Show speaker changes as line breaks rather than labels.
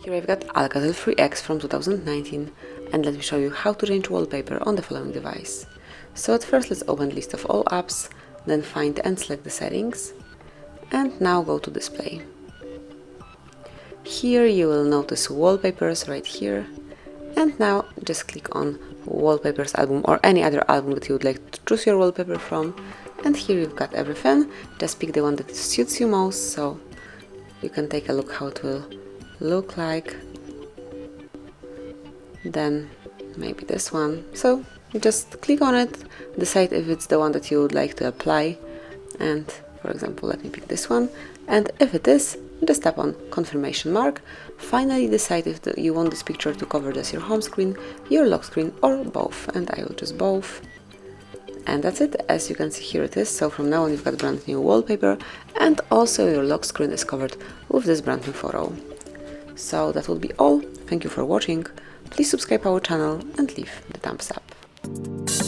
Here I've got Alcatel 3X from 2019, and let me show you how to change wallpaper on the following device. So at first let's open the list of all apps, then find and select the settings, and now go to display. Here you will notice wallpapers right here, and now just click on wallpapers album or any other album that you would like to choose your wallpaper from, and here you've got everything. Just pick the one that suits you most, so you can take a look how it will look like. Then maybe this one, so you just click on it, decide if it's the one that you would like to apply, and for example let me pick this one, and if it is, just tap on confirmation mark. Finally decide if you want this picture to cover as your home screen, your lock screen, or both, and I will choose both. And that's it. As you can see, here it is. So from now on you've got brand new wallpaper, and also your lock screen is covered with this brand new photo. So that would be all. Thank you for watching. Please subscribe our channel and leave the thumbs up.